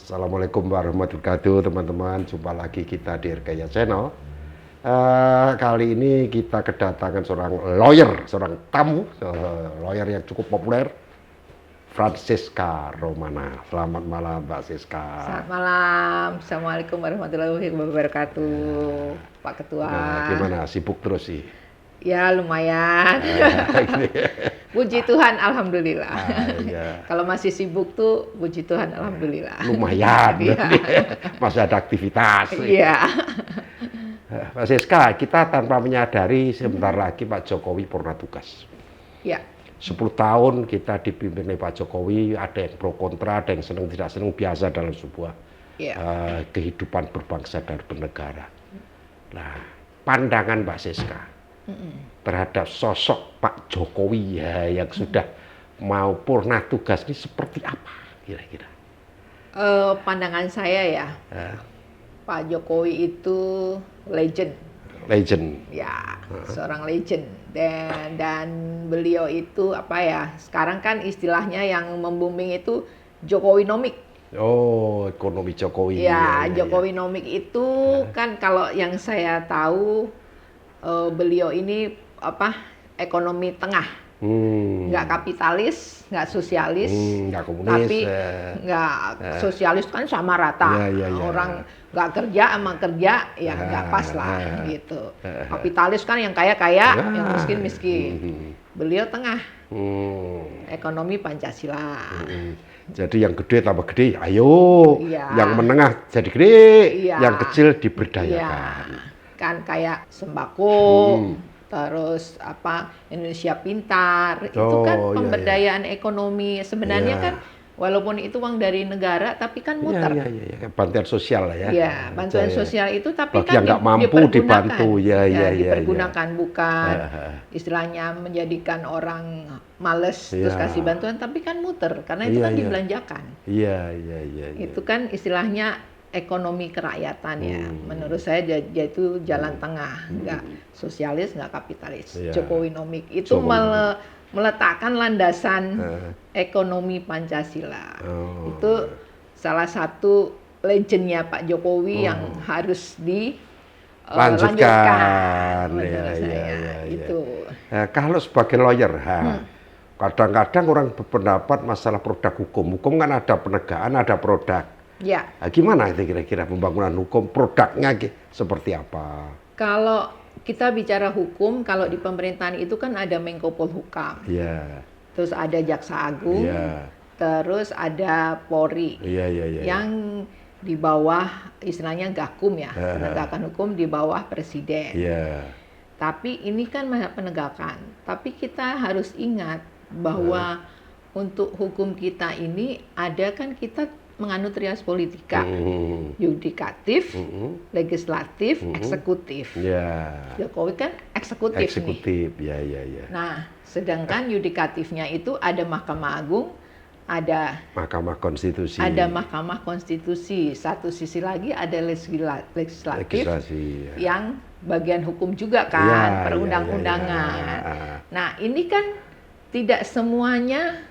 Assalamualaikum warahmatullahi wabarakatuh, teman-teman. Jumpa lagi kita di RKIA Channel. Kali ini kita kedatangan seorang lawyer, seorang tamu, lawyer yang cukup populer, Francisca Romana. Selamat malam, Mbak Siska. Selamat malam. Assalamualaikum warahmatullahi wabarakatuh, Pak Ketua. Nah, gimana? Sibuk terus sih? Ya lumayan. Puji Tuhan, alhamdulillah. Iya. Kalau masih sibuk tuh, puji Tuhan, alhamdulillah. Lumayan, Iya. masih ada aktivitas. Iya. Mbak Siska, kita tanpa menyadari sebentar lagi Pak Jokowi purna tugas. Ya. 10 tahun kita dipimpin oleh Pak Jokowi, ada yang pro kontra, ada yang senang tidak senang, biasa dalam sebuah kehidupan berbangsa dan bernegara. Nah, pandangan Mbak Siska terhadap sosok Pak Jokowi yang sudah mau purna tugas ini seperti apa kira-kira? Pandangan saya ya, Pak Jokowi itu legend. Legend. Ya, seorang legend. Dan beliau itu apa ya? Sekarang kan istilahnya yang membooming itu Jokowinomik. Oh, ekonomi Jokowi. Ya, Jokowinomik itu kan kalau yang saya tahu beliau ini apa? Ekonomi tengah. Nggak kapitalis, nggak sosialis, nggak komunis, tapi nggak sosialis kan sama rata. Orang nggak kerja sama kerja ya nggak pas lah gitu. Kapitalis kan yang kaya-kaya, yang miskin-miskin. Beliau tengah. Ekonomi Pancasila. Jadi yang gede tambah gede, ayo. Yang menengah jadi gede, yang kecil diberdayakan. Kan kayak sembako. Terus apa Indonesia Pintar itu kan pemberdayaan ekonomi sebenarnya kan walaupun itu uang dari negara tapi kan muter. Bantuan sosial lah ya. Iya, bantuan sosial itu tapi bagi yang nggak mampu dibantu dipergunakan bukan istilahnya menjadikan orang males terus kasih bantuan tapi kan muter karena itu kan dibelanjakan. Iya. Itu kan istilahnya ekonomi kerakyatan ya. Menurut saya dia itu jalan tengah, nggak sosialis, nggak kapitalis. Jokowinomik itu meletakkan landasan ekonomi Pancasila. Itu salah satu legendnya Pak Jokowi yang harus dilanjutkan. Menurut saya itu. Kalau sebagai lawyer, kadang-kadang orang berpendapat masalah produk hukum. Hukum kan ada penegakan, ada produk. Ya. Nah, gimana itu kira-kira pembangunan hukum, produknya seperti apa? Kalau kita bicara hukum, kalau di pemerintahan itu kan ada Menko Polhukam, terus ada Jaksa Agung, terus ada Polri, yang di bawah istilahnya Gakum ya, penegakan hukum di bawah Presiden. Tapi ini kan penegakan, tapi kita harus ingat bahwa untuk hukum kita ini ada kan kita menganut trias politika, yudikatif, legislatif, eksekutif. Jokowi kan eksekutif nih. Nah, sedangkan yudikatifnya itu ada Mahkamah Agung, ada Mahkamah Konstitusi. Mahkamah Konstitusi. Satu sisi lagi ada legislatif yang bagian hukum juga kan, perundang-undangan. Nah, ini kan tidak semuanya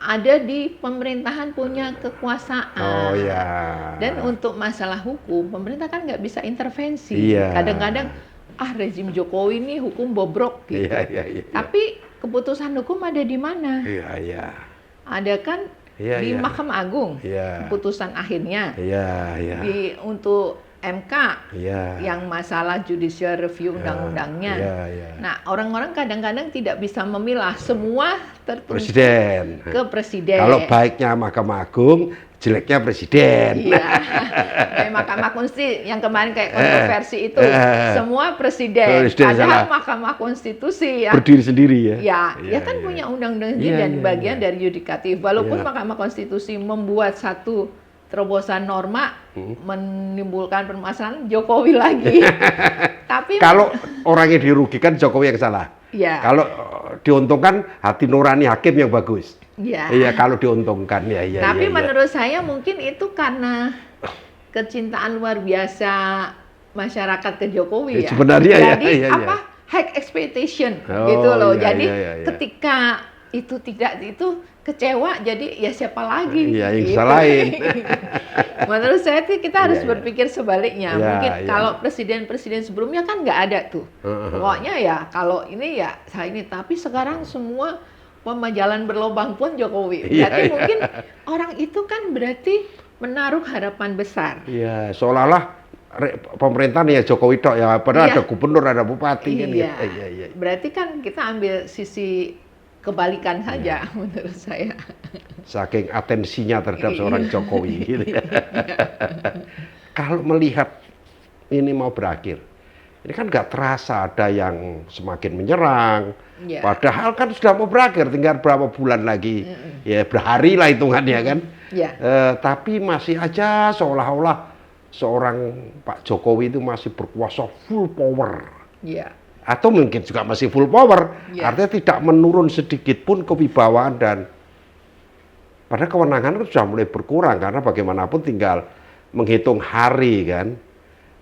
ada di pemerintahan punya kekuasaan. Dan untuk masalah hukum, pemerintah kan nggak bisa intervensi. Kadang-kadang, rezim Jokowi ini hukum bobrok gitu. Tapi keputusan hukum ada di mana? Ada kan di Mahkamah Agung, keputusan akhirnya. Untuk MK, yang masalah judicial review undang-undangnya. Nah, orang-orang kadang-kadang tidak bisa memilah semua tertuntut ke presiden. Kalau baiknya Mahkamah Agung, jeleknya presiden. Kayak Mahkamah Konstitusi yang kemarin kayak kontroversi itu, semua presiden. Padahal Mahkamah Konstitusi ya berdiri sendiri ya kan punya undang-undang sendiri dan bagian dari yudikatif. Walaupun Mahkamah Konstitusi membuat satu terobosan norma menimbulkan permasalahan Jokowi lagi. Tapi kalau orang yang dirugikan Jokowi yang salah. Kalau diuntungkan hati nurani hakim yang bagus. Kalau diuntungkan Tapi menurut saya mungkin itu karena kecintaan luar biasa masyarakat ke Jokowi ya. Sebenarnya jadi high expectation gitu loh. Jadi ketika itu tidak itu kecewa, jadi ya siapa lagi? Iya, yang gitu. salahin. Menurut saya sih kita harus Iya, iya. berpikir sebaliknya. Iya, Mungkin iya. kalau presiden-presiden sebelumnya kan nggak ada tuh. Pokoknya ya kalau ini ya saya ini. Tapi sekarang semua pemajalan berlobang pun Jokowi. Iya, Berarti iya. mungkin orang itu kan berarti menaruh harapan besar. Iya, seolah-olah pemerintahan ya Jokowi tok ya, padahal Iya. ada gubernur, ada bupati kan Iya. ya. Iya, iya. Berarti kan kita ambil sisi kebalikan saja menurut saya. Saking atensinya terhadap Iya. seorang Jokowi gitu ya. Kalau melihat ini mau berakhir, ini kan nggak terasa ada yang semakin menyerang. Iya. Padahal kan sudah mau berakhir, tinggal berapa bulan lagi, ya berhari lah hitungannya kan. Iya. Tapi masih aja seolah-olah seorang Pak Jokowi itu masih berkuasa full power. Iya. Atau mungkin juga masih full power, Ya. artinya tidak menurun sedikit pun kewibawaan dan padahal kewenangan kan sudah mulai berkurang karena bagaimanapun tinggal menghitung hari kan.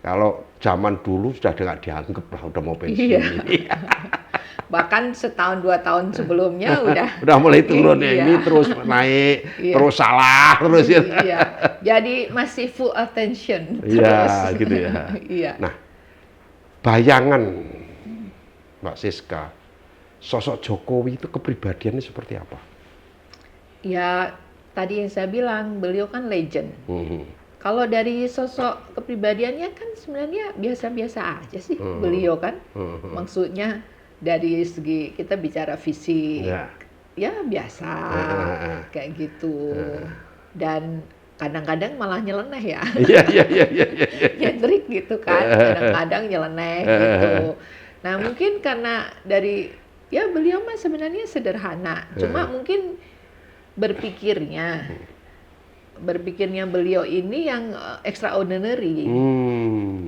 Kalau zaman dulu sudah nggak dianggap lah udah mau pensiun. Iya. Bahkan setahun 2 tahun sebelumnya udah mulai turun ya, Iya. ini terus naik, Iya. terus salah terus ya. Iya. Jadi masih full attention terus. Iya, gitu ya. Iya. Nah, bayangan Mbak Siska, sosok Jokowi itu kepribadiannya seperti apa? Ya, tadi yang saya bilang, beliau kan legend. Kalau dari sosok kepribadiannya kan sebenarnya biasa-biasa aja sih beliau kan. Maksudnya dari segi kita bicara fisik, ya biasa kayak gitu. Dan kadang-kadang malah nyeleneh ya. Iya. Nyentrik gitu kan, kadang-kadang nyeleneh gitu. Nah mungkin karena dari, ya beliau mah sebenarnya sederhana. Cuma mungkin berpikirnya beliau ini yang extraordinary.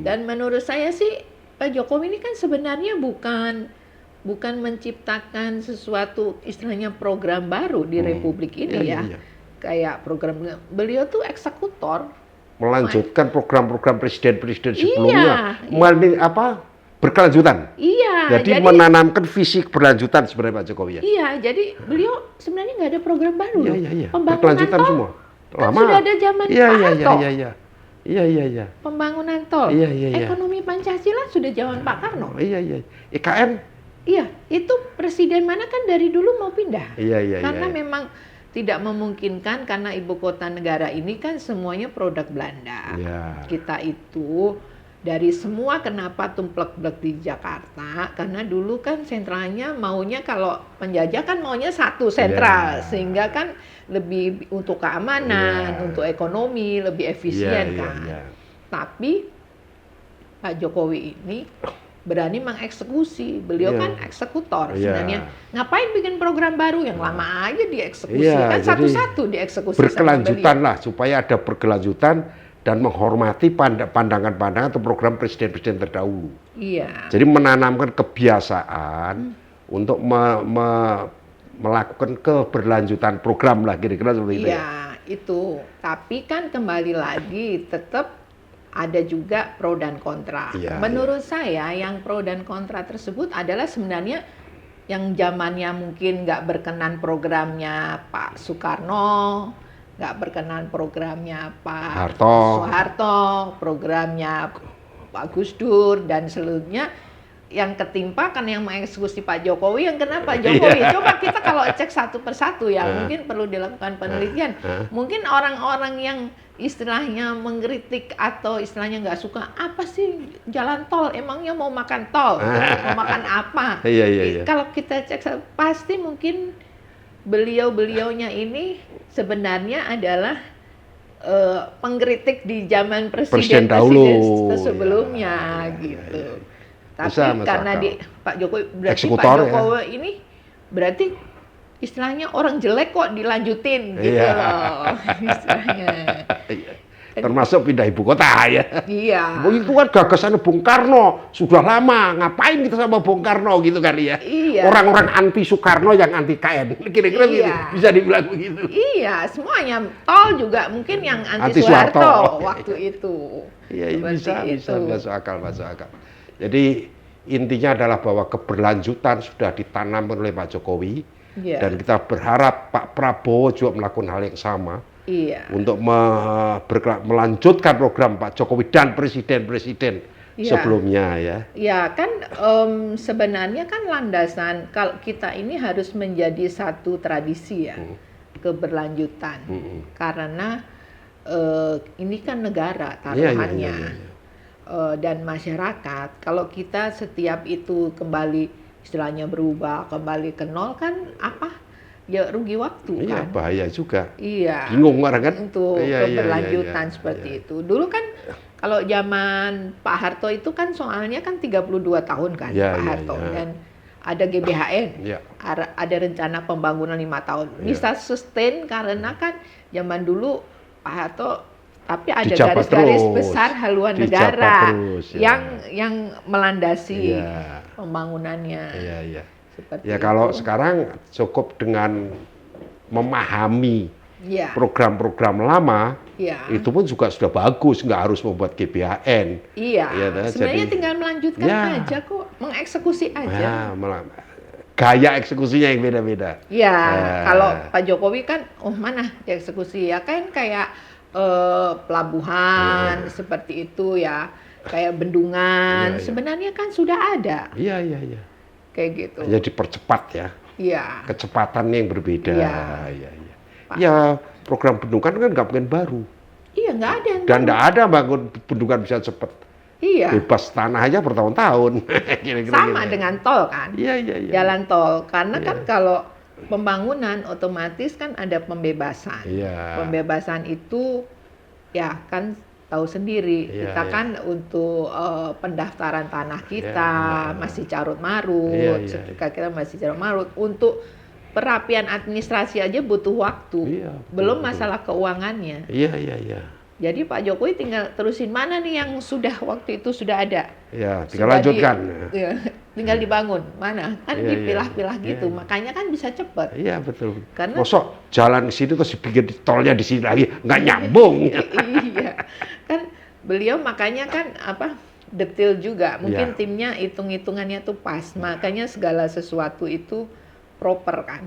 Dan menurut saya sih Pak Jokowi ini kan sebenarnya bukan menciptakan sesuatu istilahnya program baru di Republik ini ya. Kayak program beliau tuh eksekutor. Melanjutkan program-program presiden-presiden sebelumnya. Berkelanjutan. Iya. Jadi menanamkan visi berlanjutan sebenarnya Pak Jokowi ya. Iya, jadi beliau sebenarnya nggak ada program baru loh. Iya. Pembangunan Berkelanjutan tol semua. kan sudah ada zaman Pak Harto. Iya. Pembangunan tol. Iya. Ekonomi Pancasila sudah zaman Pak Karno. Iya. IKN. Iya, itu presiden mana kan dari dulu mau pindah. Iya. Karena memang tidak memungkinkan karena ibu kota negara ini kan semuanya produk Belanda. Iya. Kita itu dari semua kenapa tumplek-blek di Jakarta, karena dulu kan sentralnya maunya kalau penjajah kan maunya satu sentral, sehingga kan lebih untuk keamanan, untuk ekonomi, lebih efisien kan. Tapi Pak Jokowi ini berani mengeksekusi, beliau kan eksekutor sebenarnya. Ngapain bikin program baru yang lama aja dieksekusi, kan satu-satu dieksekusi. Berkelanjutan lah, supaya ada berkelanjutan dan menghormati pandangan-pandangan atau program presiden-presiden terdahulu. Iya. Jadi menanamkan kebiasaan untuk melakukan keberlanjutan program lah, kira-kira seperti itu. Iya, itu. Tapi kan kembali lagi tetap ada juga pro dan kontra. Menurut saya yang pro dan kontra tersebut adalah sebenarnya yang zamannya mungkin nggak berkenan programnya Pak Soekarno, nggak berkenan programnya Pak Soeharto, programnya Pak Gus Dur dan seluruhnya yang ketimpa kan yang mengeksekusi Pak Jokowi, yang kena Pak Jokowi. Coba kita kalau cek satu persatu ya, mungkin perlu dilakukan penelitian. Mungkin orang-orang yang istilahnya mengkritik atau istilahnya nggak suka, apa sih jalan tol, emangnya mau makan tol, mau makan apa? Kalau kita cek pasti mungkin beliau-beliaunya ini sebenarnya adalah pengkritik di zaman presiden sebelumnya gitu. Tapi karena Pak Jokowi berarti Pak Jokowi ini berarti istilahnya orang jelek kok dilanjutin gitu loh istilahnya. Termasuk pindah ibu kota ya. Iya. Itu kan gagasan Bung Karno, sudah lama. Ngapain kita sama Bung Karno gitu kali ya. Iya. Orang-orang anti Soekarno yang anti KN. Kira-kira gitu. Bisa dibilang begitu. Iya, semuanya. Tol juga mungkin yang anti Soeharto waktu itu. Iya, bisa masuk akal. Jadi intinya adalah bahwa keberlanjutan sudah ditanam oleh Pak Jokowi, dan kita berharap Pak Prabowo juga melakukan hal yang sama untuk melanjutkan program Pak Jokowi dan presiden-presiden sebelumnya ya. Ya kan sebenarnya kan landasan kalau kita ini harus menjadi satu tradisi ya, keberlanjutan, karena ini kan negara taruhannya. Dan masyarakat, kalau kita setiap itu kembali istilahnya berubah kembali ke nol kan apa ya, rugi waktu kan. Iya, bahaya juga. Iya, bingung orang kan untuk keberlanjutan seperti itu. Dulu kan kalau zaman Pak Harto itu kan soalnya kan 32 tahun kan Pak Harto, dan ada GBHN, ada rencana pembangunan 5 tahun, bisa sustain karena kan zaman dulu Pak Harto, tapi ada garis-garis besar haluan negara yang melandasi pembangunannya. Ya kalau sekarang cukup dengan memahami program-program lama, itu pun juga sudah bagus, nggak harus membuat GBHN. Sebenarnya tinggal melanjutkan aja kok, mengeksekusi aja. Gaya eksekusinya yang beda-beda. Kalau Pak Jokowi kan, mana dieksekusi ya kan kayak pelabuhan seperti itu ya, kayak bendungan, sebenarnya kan sudah ada. Kayak gitu. Hanya dipercepat ya. Kecepatannya yang berbeda. Ya program bendungan kan nggak mungkin baru. Nggak ada. Dan nggak ada bangun bendungan bisa cepat. Bebas tanah aja bertahun-tahun. Sama dengan tol kan. Jalan tol, karena kan kalau pembangunan otomatis kan ada pembebasan. Pembebasan itu ya kan tahu sendiri, kita kan untuk pendaftaran tanah kita masih carut-marut, kita masih carut-marut, untuk perapian administrasi aja butuh waktu, belum masalah keuangannya. Jadi Pak Jokowi tinggal terusin mana nih yang sudah waktu itu sudah ada. Tinggal lanjutkan. Tinggal dibangun mana, kan dipilah-pilah gitu, makanya kan bisa cepat. Betul. Karena mosok jalan ke sini terus dibikin tolnya di sini lagi, nggak nyambung. Kan beliau makanya kan detail juga, mungkin timnya hitung-hitungannya tuh pas, makanya segala sesuatu itu proper kan,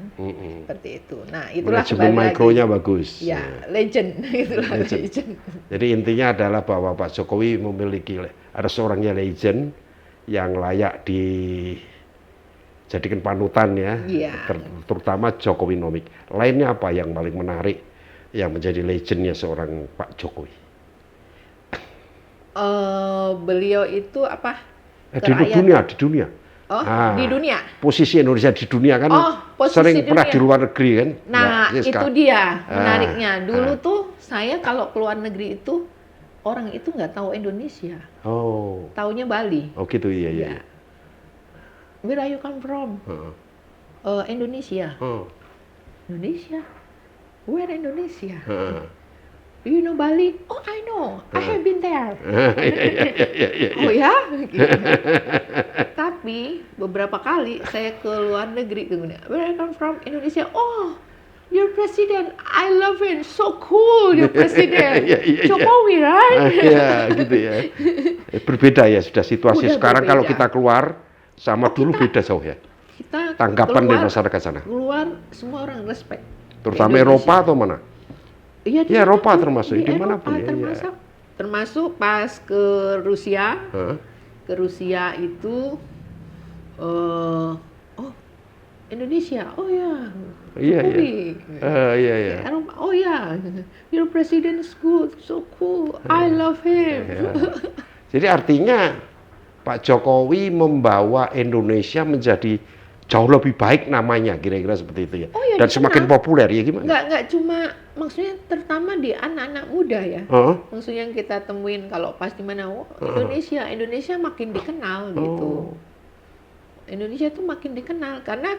seperti itu. Nah itulah manajemen mikronya bagus. Legend, itulah legend. Jadi intinya adalah bahwa Pak Jokowi memiliki, ada seorangnya legend yang layak dijadikan panutan ya, terutama Jokowinomics. Lainnya apa yang paling menarik yang menjadi legendnya seorang Pak Jokowi? Beliau itu apa? Di dunia. Di dunia. Posisi Indonesia di dunia kan sering pernah di luar negeri kan. Nah, itu dia menariknya. Dulu tuh saya kalau keluar negeri itu orang itu nggak tahu Indonesia. Taunya Bali. Gitu iya. Where are you come from? Indonesia. Indonesia. Where Indonesia? Do you know Bali? Oh, I know. I have been there. Oh ya? Gitu. Tapi beberapa kali saya ke luar negeri, where I come from? Indonesia. Oh, your president, I love him. So cool, your president. Jokowi, right? Gitu ya. Berbeda ya sudah situasi sekarang, kalau kita keluar sama dulu beda jauh ya. Tanggapan dari masyarakat sana. Keluar semua orang respect. Terutama Eropa atau mana? Iya, Eropa termasuk, di mana pun ya. Termasuk pas ke Rusia. Ke Rusia itu Indonesia. Oh ya. Iya. Oh ya. Your president is good, so cool. I love him. Jadi artinya Pak Jokowi membawa Indonesia menjadi jauh lebih baik namanya, kira-kira seperti itu ya. Dan semakin populer ya gimana? Nggak cuma, maksudnya terutama di anak-anak muda ya. Maksudnya yang kita temuin kalau pas di mana, Indonesia makin dikenal gitu. Indonesia tuh makin dikenal karena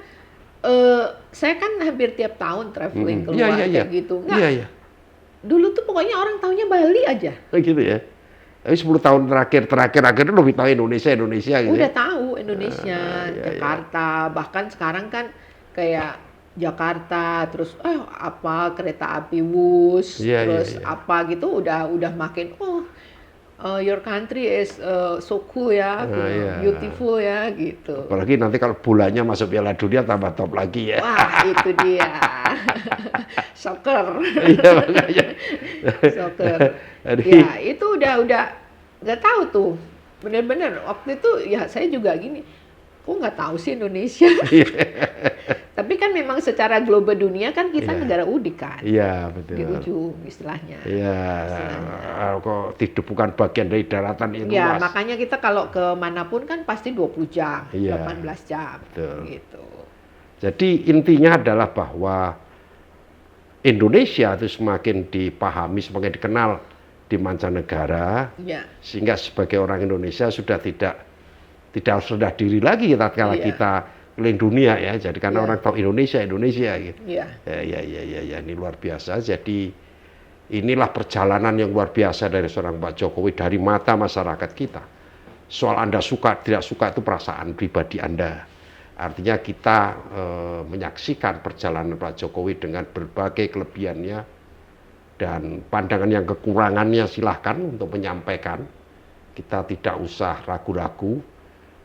saya kan hampir tiap tahun traveling keluar kayak gitu. Dulu tuh pokoknya orang taunya Bali aja. Gitu ya. Tapi 10 tahun terakhir itu lebih tahu Indonesia gitu. Udah tahu Indonesia, Jakarta, bahkan sekarang kan kayak Jakarta, terus kereta api Wus, apa gitu udah makin your country is so cool ya, beautiful ya gitu. Apalagi nanti kalau bulannya masuk Piala Dunia tambah top lagi ya. Wah itu dia, soccer. Iya makanya. Soccer. Ya itu udah nggak tahu tuh, bener-bener waktu itu ya saya juga gini, kok nggak tahu sih Indonesia. Tapi kan memang secara global dunia kan kita negara udik kan. Iya, betul. Di ujung istilahnya. Iya, kok tidak bukan bagian dari daratan yang luas. Ya, makanya kita kalau ke manapun kan pasti 20 jam, 18 jam. Betul. Gitu. Jadi intinya adalah bahwa Indonesia itu semakin dipahami, semakin dikenal di mancanegara, sehingga sebagai orang Indonesia sudah tidak harus rendah diri lagi tatkala kita keliling dunia ya, jadi karena orang tahu Indonesia gitu. Ya, ini luar biasa. Jadi inilah perjalanan yang luar biasa dari seorang Pak Jokowi dari mata masyarakat kita. Soal Anda suka tidak suka itu perasaan pribadi Anda. Artinya kita menyaksikan perjalanan Pak Jokowi dengan berbagai kelebihannya dan pandangan yang kekurangannya silahkan untuk menyampaikan. Kita tidak usah ragu-ragu.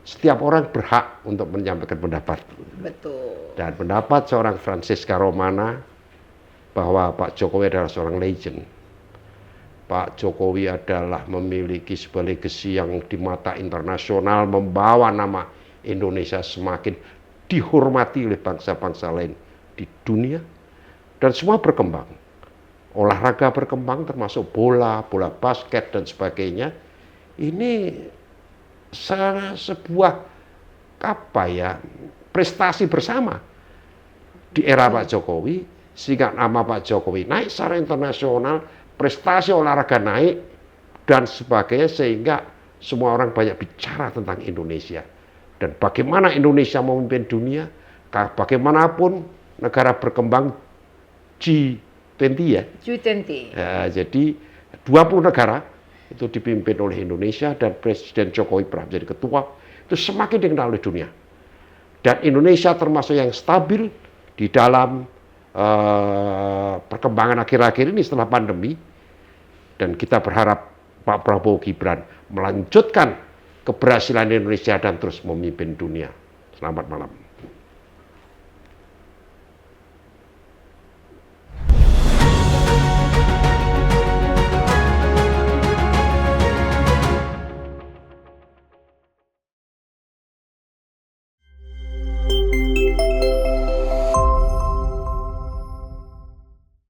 Setiap orang berhak untuk menyampaikan pendapat. Betul. Dan pendapat seorang Francesca Romana bahwa Pak Jokowi adalah seorang legend. Pak Jokowi adalah memiliki sebuah legacy yang di mata internasional membawa nama Indonesia semakin dihormati oleh bangsa-bangsa lain di dunia. Dan semua berkembang. Olahraga berkembang termasuk bola basket dan sebagainya. Ini sebuah prestasi bersama di era Pak Jokowi, sehingga nama Pak Jokowi naik secara internasional, prestasi olahraga naik dan sebagainya, sehingga semua orang banyak bicara tentang Indonesia dan bagaimana Indonesia memimpin dunia. Bagaimanapun negara berkembang G20 ya. G20. Jadi 20 negara itu dipimpin oleh Indonesia dan Presiden Jokowi pernah menjadi ketua, itu semakin dikenal oleh dunia. Dan Indonesia termasuk yang stabil di dalam perkembangan akhir-akhir ini setelah pandemi. Dan kita berharap Pak Prabowo Gibran melanjutkan keberhasilan Indonesia dan terus memimpin dunia. Selamat malam.